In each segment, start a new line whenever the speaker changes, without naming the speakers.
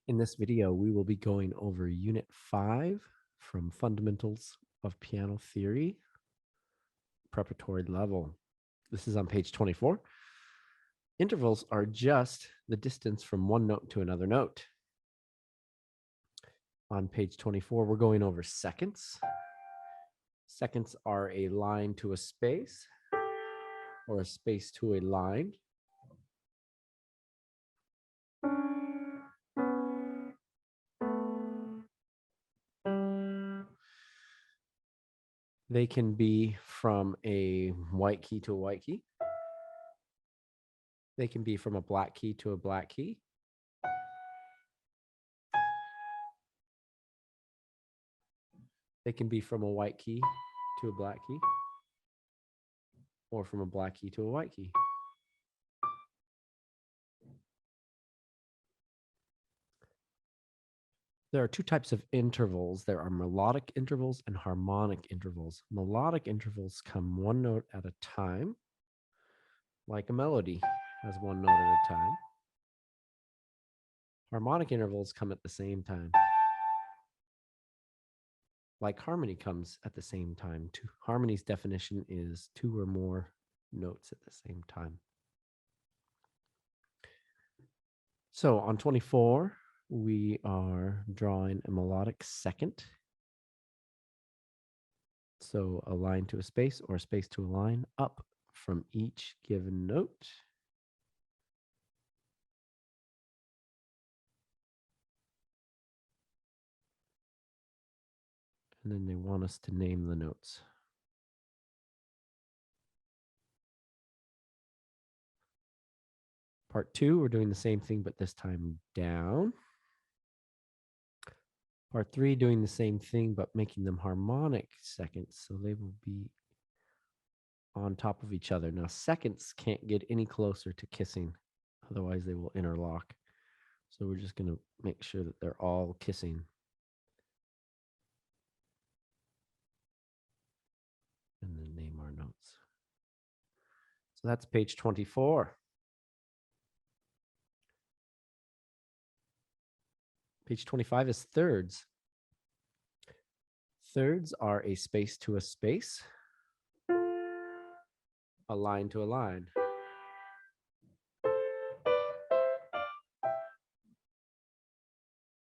In this video, we will be going over Unit 5 from Fundamentals of Piano Theory, preparatory level. This is on page 24. Intervals are just the distance from one note to another note. On page 24, we're going over seconds. Seconds are a line to a space or a space to a line. They can be from a white key to a white key. They can be from a black key to a black key. They can be from a white key to a black key, or from a black key to a white key. There are two types of intervals. There are melodic intervals and harmonic intervals. Melodic intervals come one note at a time, like a melody has one note at a time. Harmonic intervals come at the same time, like harmony comes at the same time. Harmony's definition is two or more notes at the same time. So on 24, we are drawing a melodic second. So a line to a space or a space to a line up from each given note. And then they want us to name the notes. Part 2, we're doing the same thing, but this time down. Part 3, doing the same thing, but making them harmonic seconds, so they will be on top of each other. Now, seconds can't get any closer to kissing, otherwise they will interlock. So we're just going to make sure that they're all kissing. And then name our notes. So that's page 24. Page 25 is thirds. Thirds are a space to a space, a line to a line.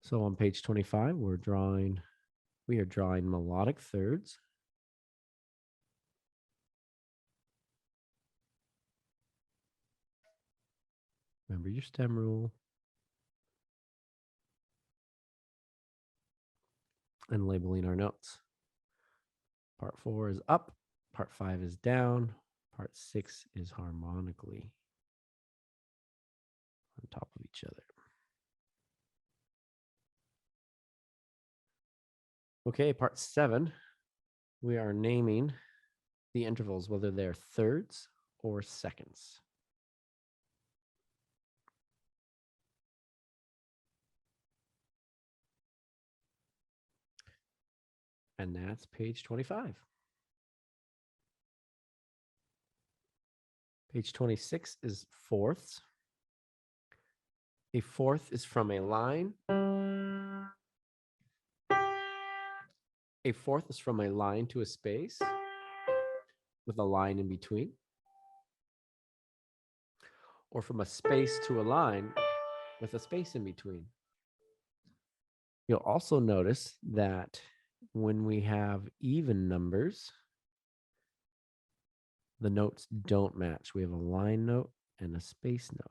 So on page 25, we are drawing melodic thirds. Remember your stem rule. And labeling our notes. Part 4 is up, part 5 is down, part 6 is harmonically on top of each other. Okay, part 7, we are naming the intervals, whether they're thirds or seconds. And that's page 25. Page 26 is fourths. A fourth is from a line. A fourth is from a line to a space with a line in between, or from a space to a line with a space in between. You'll also notice that when we have even numbers, the notes don't match. We have a line note and a space note.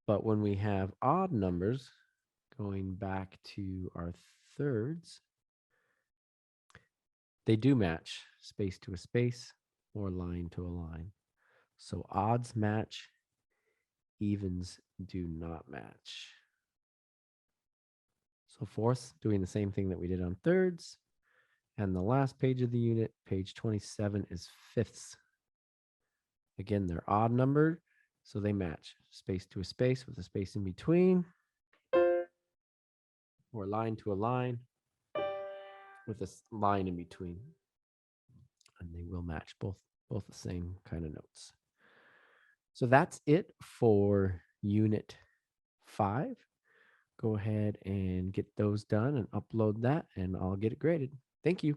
But when we have odd numbers, going back to our thirds, they do match space to a space or line to a line. So odds match, evens do not match. So fourths, doing the same thing that we did on thirds. And the last page of the unit, page 27, is fifths. Again, they're odd numbered, so they match space to a space with a space in between, or line to a line with a line in between. And they will match both the same kind of notes. So that's it for Unit 5. Go ahead and get those done and upload that, and I'll get it graded. Thank you.